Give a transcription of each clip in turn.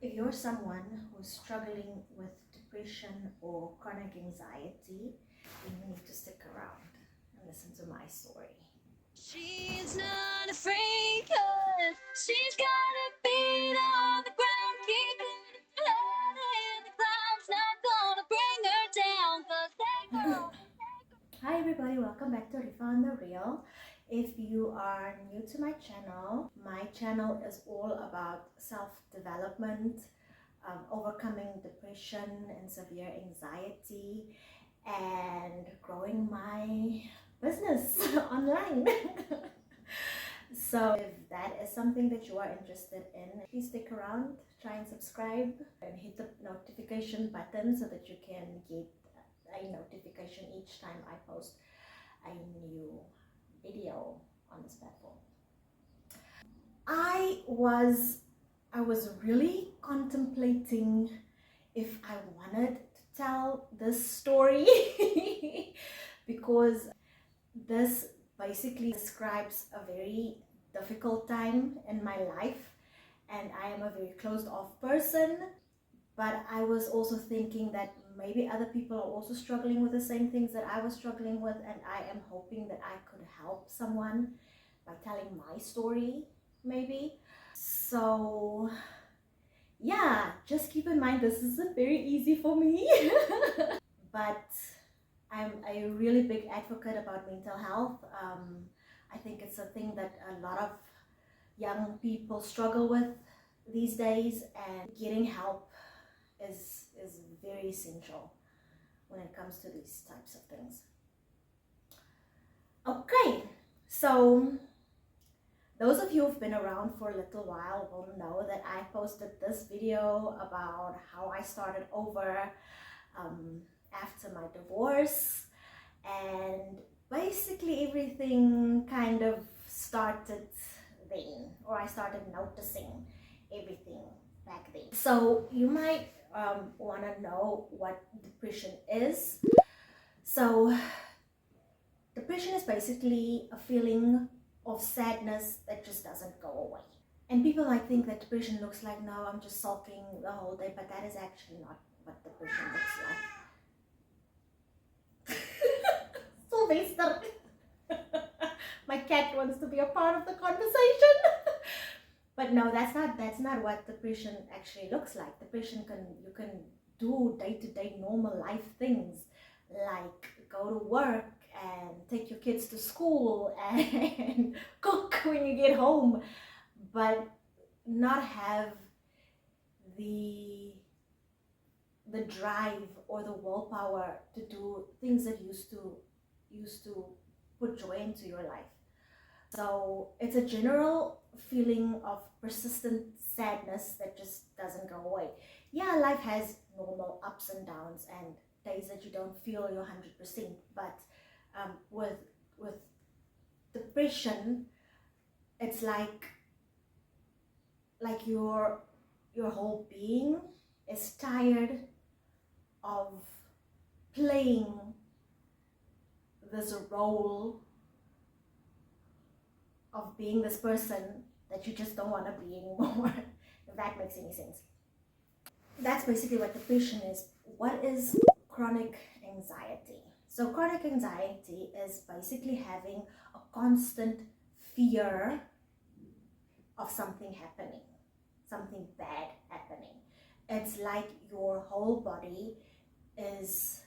If you're someone who's struggling with depression or chronic anxiety, then you need to stick around and listen to my story. She's not afraid, 'cause she's got her feet on the ground, keeping her head in the clouds, not gonna bring her down, 'cause they go. Hi everybody, welcome back to Rifa on the Real. If you are new to my channel is all about self-development, overcoming depression and severe anxiety, and growing my business online. So if that is something that you are interested in, please stick around, try and subscribe and hit the notification button so that you can get a notification each time I post a new video on this platform. I was really contemplating if I wanted to tell this story because this basically describes a very difficult time in my life, and I am a very closed off person. But I was also thinking that maybe other people are also struggling with the same things that I was struggling with, and I am hoping that I could help someone by telling my story, maybe. So yeah, just keep in mind this isn't very easy for me. But I'm a really big advocate about mental health. I think it's a thing that a lot of young people struggle with these days, and getting help is very essential when it comes to these types of things. Okay, so those of you who've been around for a little while will know that I posted this video about how I started over after my divorce, and basically everything kind of started then, or I started noticing everything back then. So you might want to know what depression is. So depression is basically a feeling of sadness that just doesn't go away. And people might think that depression looks like, no, I'm just sulking the whole day, but that is actually not what depression looks like. Sylvester, my cat wants to be a part of the conversation. But no, that's not what depression actually looks like. Depression you can do day-to-day normal life things, like go to work and take your kids to school and cook when you get home, but not have the drive or the willpower to do things that used to put joy into your life. So it's a general feeling of persistent sadness that just doesn't go away. Yeah, life has normal ups and downs and days that you don't feel you're 100%, but with depression, it's like your whole being is tired of playing this role of being this person that you just don't want to be anymore. If that makes any sense. That's basically what depression is. What is chronic anxiety? So chronic anxiety is basically having a constant fear of something happening, something bad happening. It's like your whole body is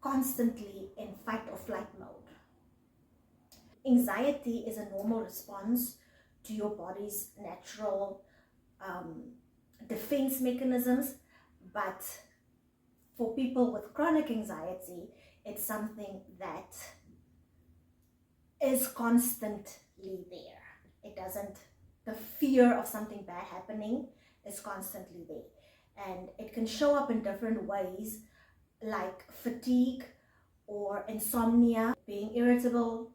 constantly in fight or flight mode. Anxiety is a normal response to your body's natural defense mechanisms, but for people with chronic anxiety, it's something that is constantly there. The fear of something bad happening is constantly there, and it can show up in different ways, like fatigue or insomnia, being irritable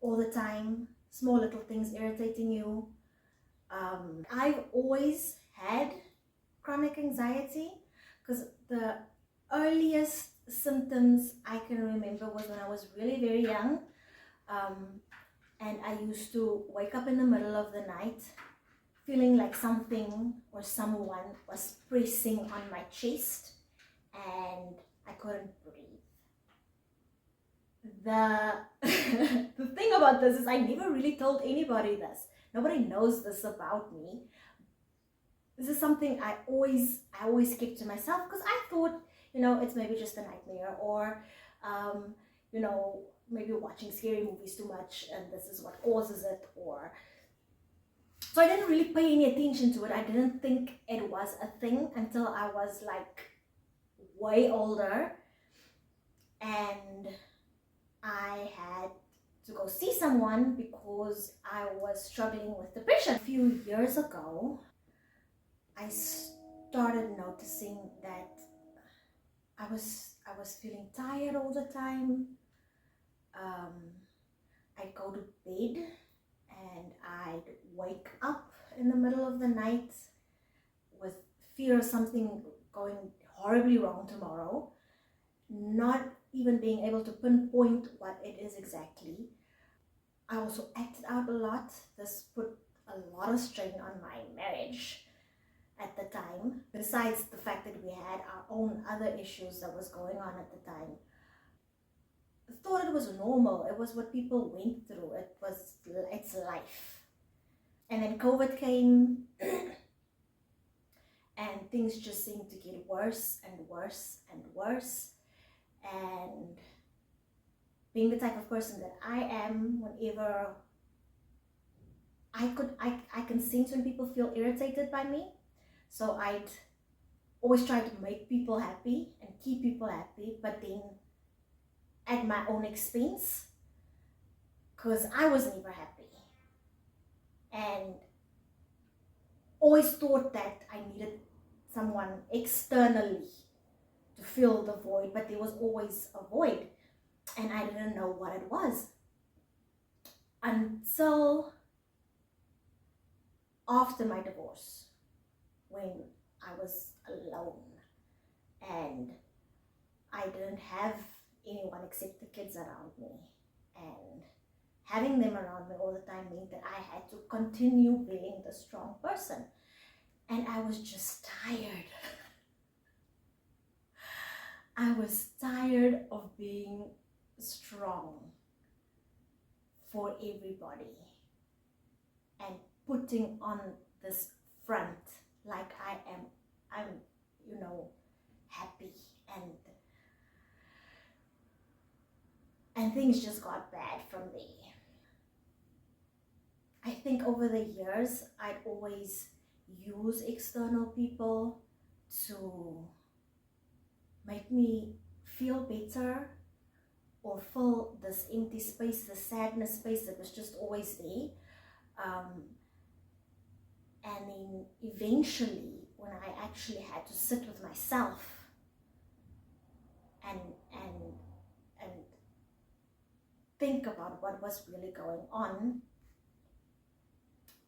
all the time, small little things irritating you. I've always had chronic anxiety because the earliest symptoms I can remember was when I was really very young, and I used to wake up in the middle of the night feeling like something or someone was pressing on my chest and I couldn't breathe. The the thing about this is I never really told anybody this. Nobody knows this about me. This is something I always kept to myself because I thought, it's maybe just a nightmare, or maybe watching scary movies too much and this is what causes it. Or so I didn't really pay any attention to it. I didn't think it was a thing until I was like way older and I had to go see someone because I was struggling with depression. A few years ago, I started noticing that I was feeling tired all the time. I'd go to bed and I'd wake up in the middle of the night with fear of something going horribly wrong tomorrow, not even being able to pinpoint what it is exactly. I also acted out a lot. This put a lot of strain on my marriage at the time. Besides the fact that we had our own other issues that was going on at the time, I thought it was normal. It was what people went through. It's life. And then COVID came and things just seemed to get worse and worse and worse. And being the type of person that I am, whenever I can sense when people feel irritated by me. So I'd always try to make people happy and keep people happy, but then at my own expense, because I was never happy. And always thought that I needed someone externally to fill the void, but there was always a void and I didn't know what it was until after my divorce, when I was alone and I didn't have anyone except the kids around me, and having them around me all the time meant that I had to continue being the strong person, and I was just tired. I was tired of being strong for everybody and putting on this front like I'm happy, and things just got bad from there. I think over the years I'd always use external people to make me feel better or fill this empty space, the sadness space that was just always there. And then eventually, when I actually had to sit with myself and think about what was really going on,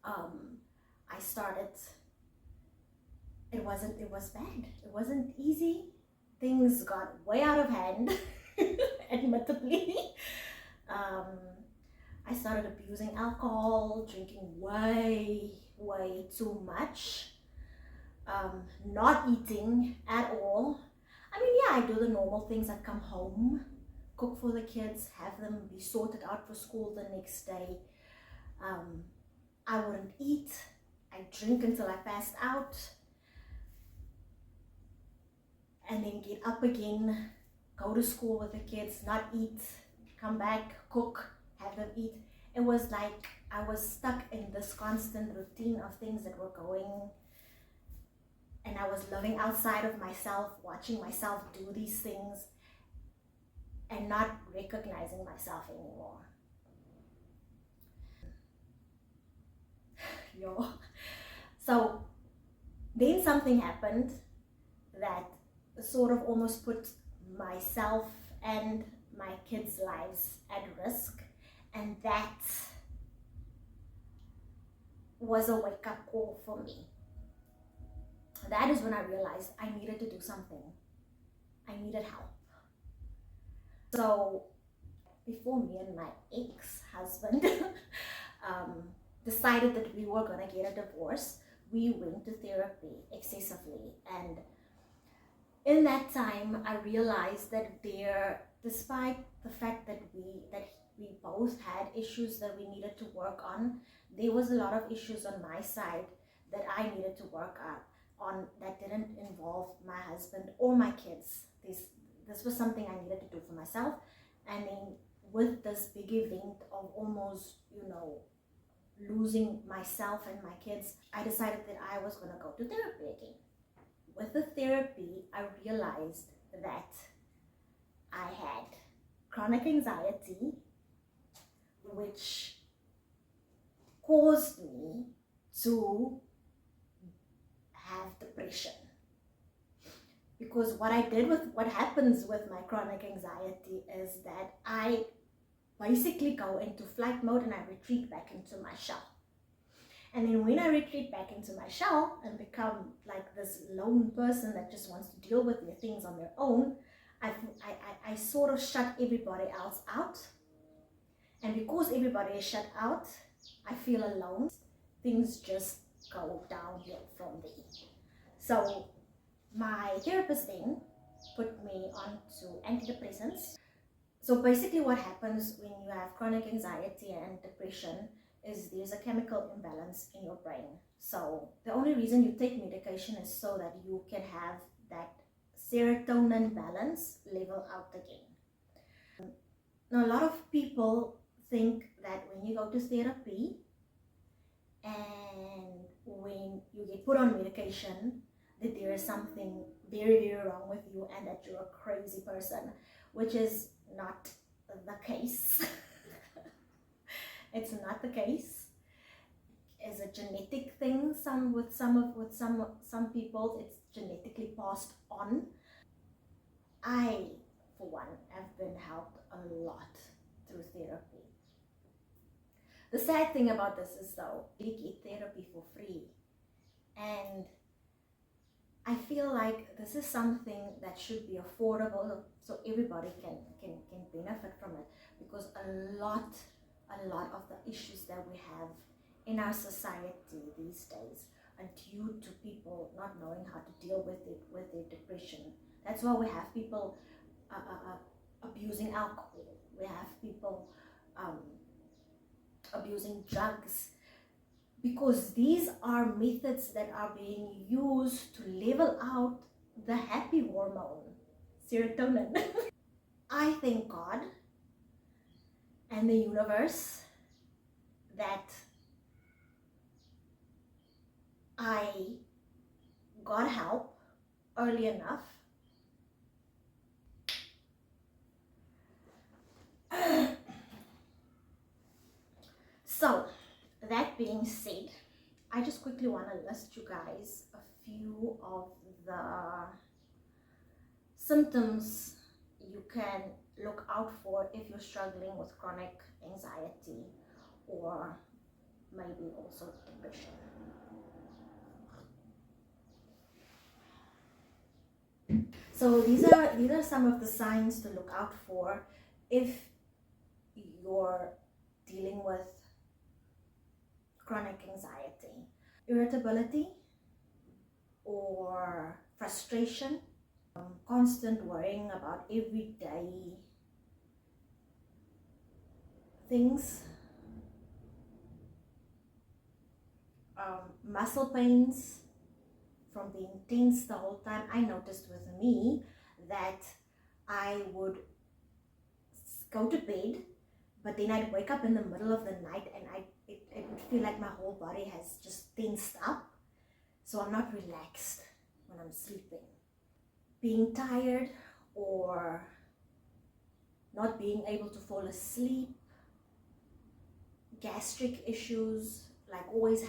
I started. It was bad. It wasn't easy. Things got way out of hand, admittedly. I started abusing alcohol, drinking way too much, not eating at all. I mean, yeah, I do the normal things. I come home, cook for the kids, have them be sorted out for school the next day. I wouldn't eat. I drink until I passed out, and then get up again, go to school with the kids, not eat, come back, cook, have them eat. It was like I was stuck in this constant routine of things that were going, and I was living outside of myself, watching myself do these things and not recognizing myself anymore. Yo. So then something happened that sort of almost put myself and my kids' lives at risk, and that was a wake-up call for me. That is when I realized I needed to do something. I needed help. So before me and my ex-husband decided that we were going to get a divorce, we went to therapy excessively. And in that time, I realized that despite the fact that we both had issues that we needed to work on, there was a lot of issues on my side that I needed to work on that didn't involve my husband or my kids. This was something I needed to do for myself. And then with this big event of almost, losing myself and my kids, I decided that I was going to go to therapy again. With the therapy, I realized that I had chronic anxiety, which caused me to have depression. Because what happens with my chronic anxiety is that I basically go into flight mode and I retreat back into my shell. And then when I retreat back into my shell and become like this lone person that just wants to deal with their things on their own, I sort of shut everybody else out. And because everybody is shut out, I feel alone. Things just go downhill from there. So my therapist then put me onto antidepressants. So basically what happens when you have chronic anxiety and depression is there's a chemical imbalance in your brain. So the only reason you take medication is so that you can have that serotonin balance level out again. Now a lot of people think that when you go to therapy and when you get put on medication, that there is something very, very wrong with you and that you're a crazy person, which is not the case. It's not the case. It's a genetic thing. Some people, it's genetically passed on. I, for one, have been helped a lot through therapy. The sad thing about this is though, you get therapy for free, and I feel like this is something that should be affordable so everybody can benefit from it, because a lot of the issues that we have in our society these days are due to people not knowing how to deal with their depression. That's why we have people abusing alcohol. We have people abusing drugs, because these are methods that are being used to level out the happy hormone, serotonin. I thank God and the universe that I got help early enough. So, that being said, I just quickly want to list you guys a few of the symptoms you can look out for if you're struggling with chronic anxiety or maybe also depression. So these are some of the signs to look out for if you're dealing with chronic anxiety. Irritability or frustration, constant worrying about everyday things, muscle pains from being tense the whole time. I noticed with me that I would go to bed, but then I'd wake up in the middle of the night and it would feel like my whole body has just tensed up. So I'm not relaxed when I'm sleeping. Being tired or not being able to fall asleep. Gastric issues, like always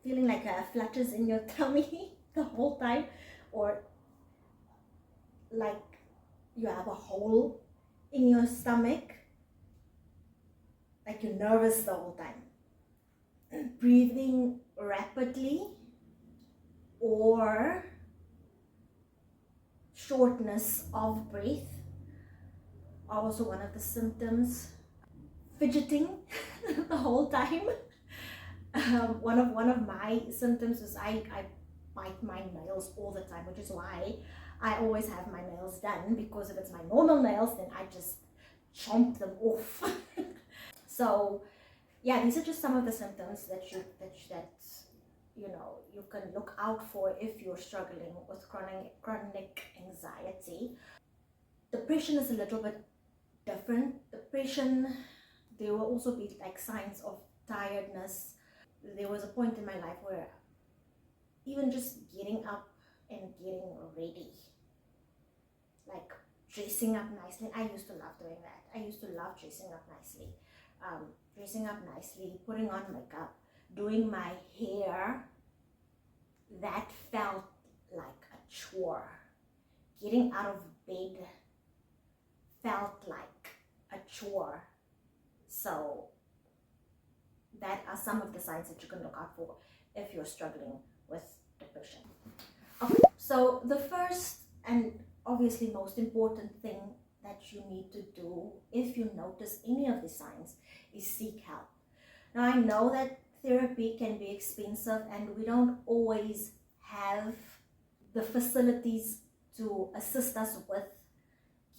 feeling like flutters in your tummy the whole time, or like you have a hole in your stomach, like you're nervous the whole time. Breathing rapidly or shortness of breath are also one of the symptoms. Fidgeting the whole time, One of my symptoms is I bite my nails all the time, which is why I always have my nails done, because if it's my normal nails, then I just chomp them off. So yeah, these are just some of the symptoms that you can look out for if you're struggling with chronic anxiety. Depression is a little bit different. Depression, there will also be like signs of tiredness. There was a point in my life where even just getting up and getting ready, like dressing up nicely, I used to love doing that. I used to love dressing up nicely. Putting on makeup, doing my hair, that felt like a chore. Getting out of bed felt like a chore. So that are some of the signs that you can look out for if you're struggling with depression. Okay, so the first and obviously most important thing that you need to do if you notice any of the signs is seek help. Now, I know that therapy can be expensive and we don't always have the facilities to assist us with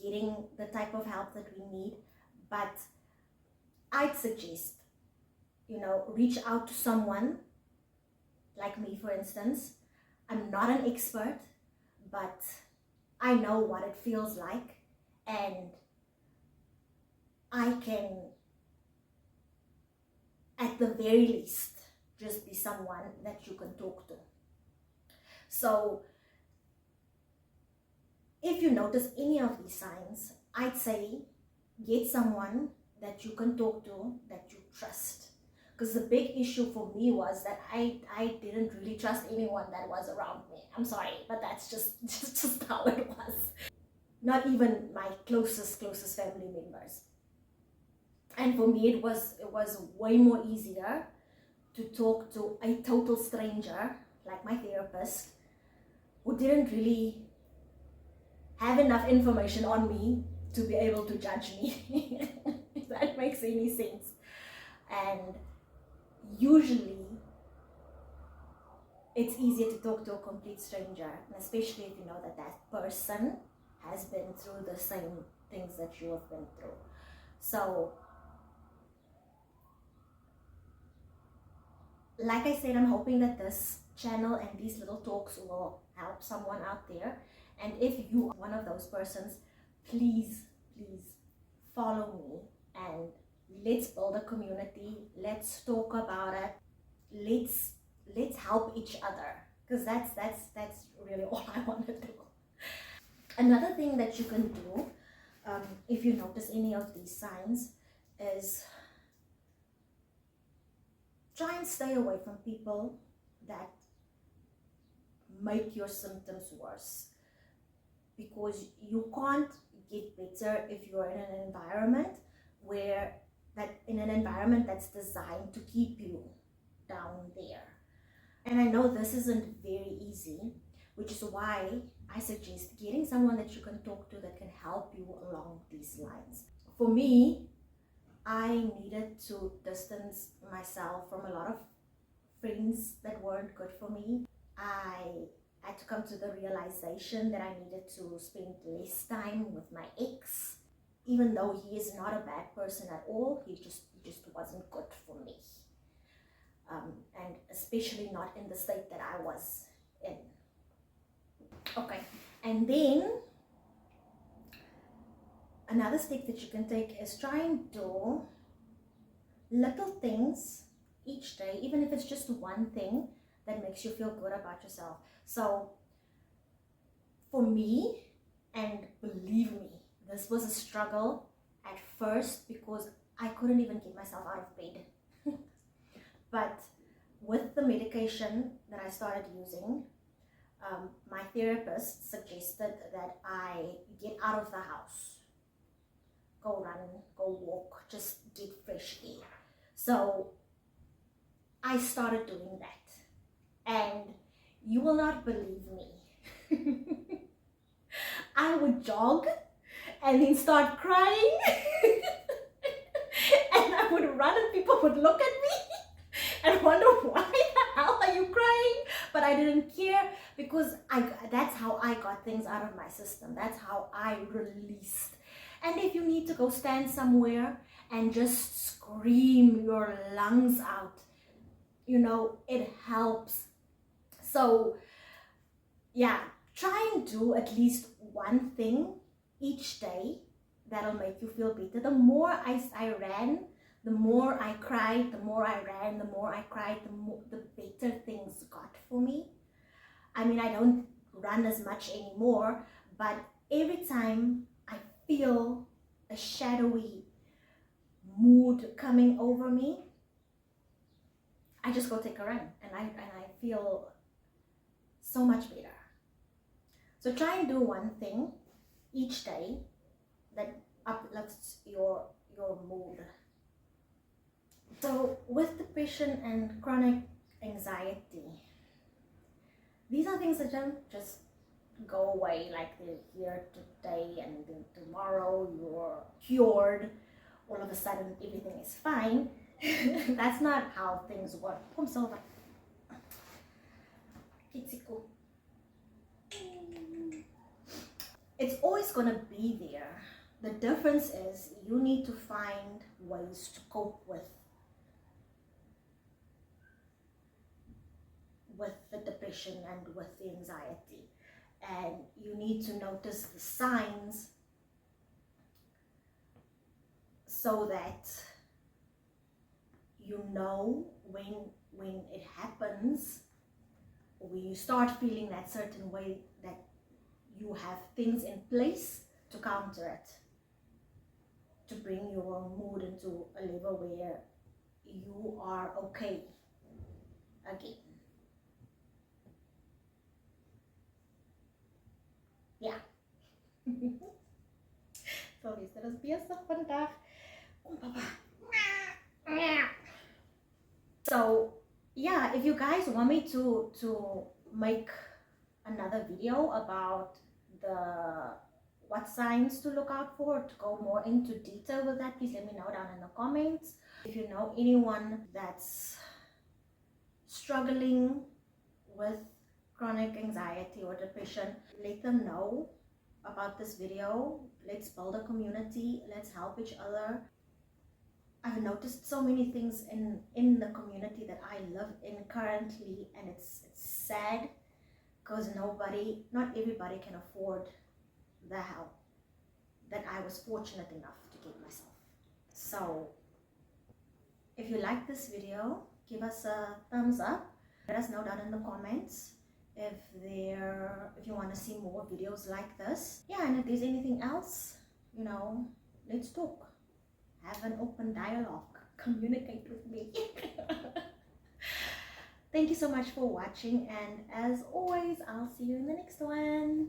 getting the type of help that we need, but I'd suggest, reach out to someone like me, for instance. I'm not an expert, but I know what it feels like, and I can, at the very least, just be someone that you can talk to. So if you notice any of these signs, I'd say get someone that you can talk to, that you trust. Because the big issue for me was that I didn't really trust anyone that was around me. I'm sorry, but that's just how it was. Not even my closest family members. And for me, it was way more easier to talk to a total stranger, like my therapist, who didn't really have enough information on me to be able to judge me, if that makes any sense. And usually it's easier to talk to a complete stranger, and especially if you know that that person has been through the same things that you have been through. So like I said, I'm hoping that this channel and these little talks will help someone out there. And if you are one of those persons, please follow me and let's build a community. Let's talk about it. Let's help each other, because that's really all I want to do. Another thing that you can do, if you notice any of these signs, is try and stay away from people that make your symptoms worse, because you can't get better if you're in an environment that's designed to keep you down there. And I know this isn't very easy, which is why I suggest getting someone that you can talk to that can help you along these lines. For me, I needed to distance myself from a lot of friends that weren't good for me. I had to come to the realization that I needed to spend less time with my ex, even though he is not a bad person at all. He just wasn't good for me, and especially not in the state that I was in. Okay, and then another step that you can take is try and do little things each day, even if it's just one thing that makes you feel good about yourself. So for me, and believe me, this was a struggle at first because I couldn't even get myself out of bed. But with the medication that I started using, my therapist suggested that I get out of the house, go run, go walk, just get fresh air. So I started doing that, and you will not believe me. I would jog and then start crying and I would run and people would look at me and wonder why the hell are you crying? But I didn't care because that's how I got things out of my system. That's how I released. And if you need to go stand somewhere and just scream your lungs out, you know, it helps. So yeah, try and do at least one thing each day that'll make you feel better. The more I ran, the more I cried, the more I ran, the more I cried, the better things got for me. I mean, I don't run as much anymore, but every time I feel a shadowy mood coming over me, I just go take a run, and I feel so much better. So try and do one thing each day that uplifts your mood. So with depression and chronic anxiety, these are things that don't just go away like they're here today and then tomorrow you're cured. All of a sudden everything is fine. That's not how things work. Kom Silva. Kitsiko. It's always going to be there. The difference is you need to find ways to cope with the depression and with the anxiety. And you need to notice the signs so that you know when it happens, when you start feeling that certain way, that you have things in place to counter it, to bring your mood into a level where you are okay again. Ja. So, wie ist das Bierstag vandaag? Kom papa. So, yeah, if you guys want me to make another video about what signs to look out for, to go more into detail with that, please let me know down in the comments. If you know anyone that's struggling with chronic anxiety or depression, let them know about this video. Let's build a community, let's help each other. I've noticed so many things in the community that I live in currently, and it's sad because not everybody can afford the help that I was fortunate enough to get myself. So if you like this video, give us a thumbs up. Let us know down in the comments if you want to see more videos like this. Yeah, and if there's anything else, you know, let's talk. Have an open dialogue. Communicate with me. Thank you so much for watching, and as always, I'll see you in the next one.